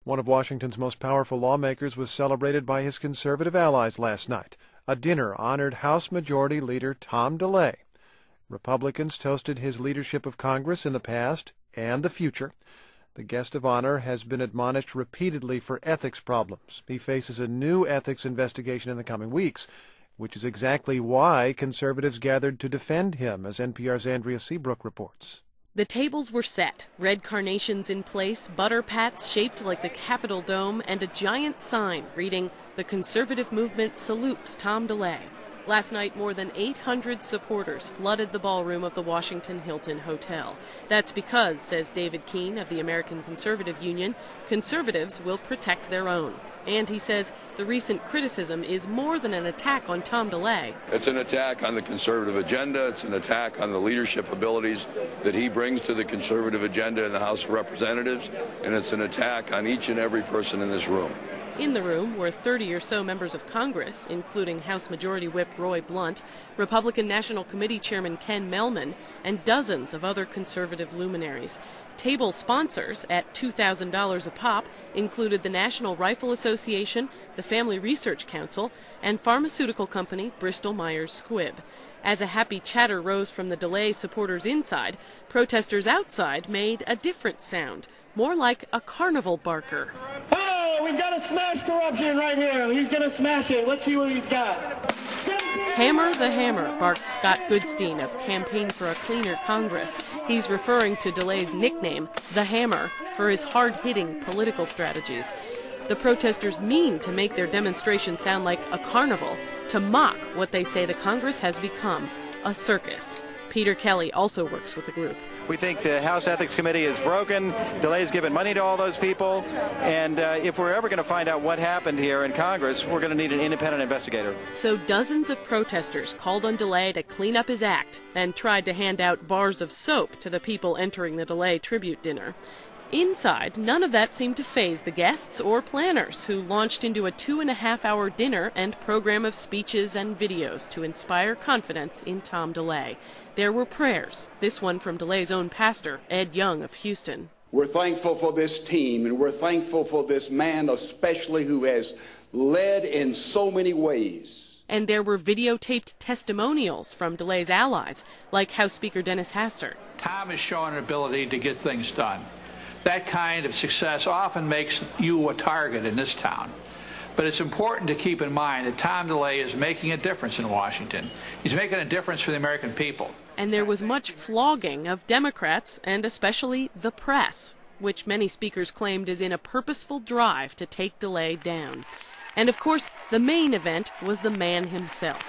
One of Washington's most powerful lawmakers was celebrated by his conservative allies last night. A dinner honored House Majority Leader Tom DeLay. Republicans toasted his leadership of Congress in the past and the future. The guest of honor has been admonished repeatedly for ethics problems. He faces a new ethics investigation in the coming weeks, which is exactly why conservatives gathered to defend him, as NPR's Andrea Seabrook reports. The tables were set, red carnations in place, butter pats shaped like the Capitol Dome, and a giant sign reading, "The conservative movement salutes Tom DeLay." Last night, more than 800 supporters flooded the ballroom of the Washington Hilton Hotel. That's because, says David Keene of the American Conservative Union, conservatives will protect their own. And he says the recent criticism is more than an attack on Tom DeLay. It's an attack on the conservative agenda. It's an attack on the leadership abilities that he brings to the conservative agenda in the House of Representatives. And it's an attack on each and every person in this room. In the room were 30 or so members of Congress, including House Majority Whip Roy Blunt, Republican National Committee Chairman Ken Mehlman, and dozens of other conservative luminaries. Table sponsors, at $2,000 a pop, included the National Rifle Association, the Family Research Council, and pharmaceutical company Bristol-Myers Squibb. As a happy chatter rose from the DeLay supporters inside, protesters outside made a different sound, more like a carnival barker. We've got to smash corruption right here. He's going to smash it. Let's see what he's got. Hammer the hammer, barked Scott Goodstein of Campaign for a Cleaner Congress. He's referring to DeLay's nickname, the Hammer, for his hard-hitting political strategies. The protesters mean to make their demonstration sound like a carnival, to mock what they say the Congress has become, a circus. Peter Kelly also works with the group. We think the House Ethics Committee is broken. DeLay's given money to all those people. And if we're ever going to find out what happened here in Congress, we're going to need an independent investigator. So dozens of protesters called on DeLay to clean up his act and tried to hand out bars of soap to the people entering the DeLay tribute dinner. Inside, none of that seemed to faze the guests or planners, who launched into a 2.5-hour dinner and program of speeches and videos to inspire confidence in Tom DeLay. There were prayers, this one from DeLay's own pastor, Ed Young of Houston. We're thankful for this team, and we're thankful for this man especially who has led in so many ways. And there were videotaped testimonials from DeLay's allies, like House Speaker Dennis Hastert. Tom has shown an ability to get things done. That kind of success often makes you a target in this town. But it's important to keep in mind that Tom DeLay is making a difference in Washington. He's making a difference for the American people. And there was much flogging of Democrats, and especially the press, which many speakers claimed is in a purposeful drive to take DeLay down. And of course, the main event was the man himself.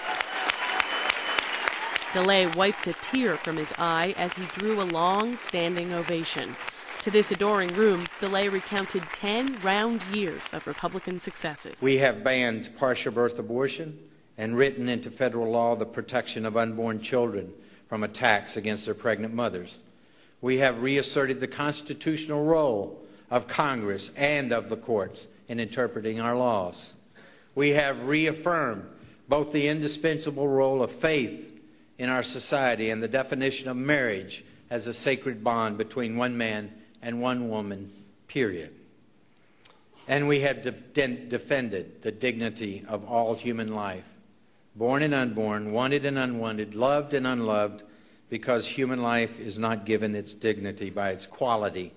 DeLay wiped a tear from his eye as he drew a long standing ovation. To this adoring room, DeLay recounted 10 round years of Republican successes. We have banned partial birth abortion and written into federal law the protection of unborn children from attacks against their pregnant mothers. We have reasserted the constitutional role of Congress and of the courts in interpreting our laws. We have reaffirmed both the indispensable role of faith in our society and the definition of marriage as a sacred bond between one man and one woman, period. And we have defended the dignity of all human life, born and unborn, wanted and unwanted, loved and unloved, because human life is not given its dignity by its quality,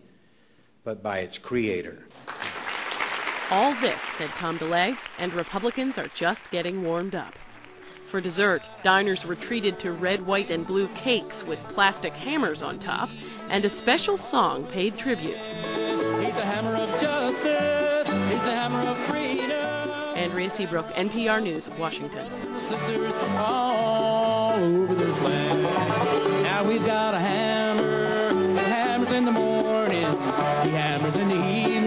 but by its creator. All this, said Tom DeLay, and Republicans are just getting warmed up. For dessert, diners were treated to red, white, and blue cakes with plastic hammers on top, and a special song paid tribute. He's a hammer of justice. He's a hammer of freedom. Andrea Seabrook, NPR News, Washington. Sisters all over this land. Now we've got a hammer. It hammers in the morning. He hammers in the evening.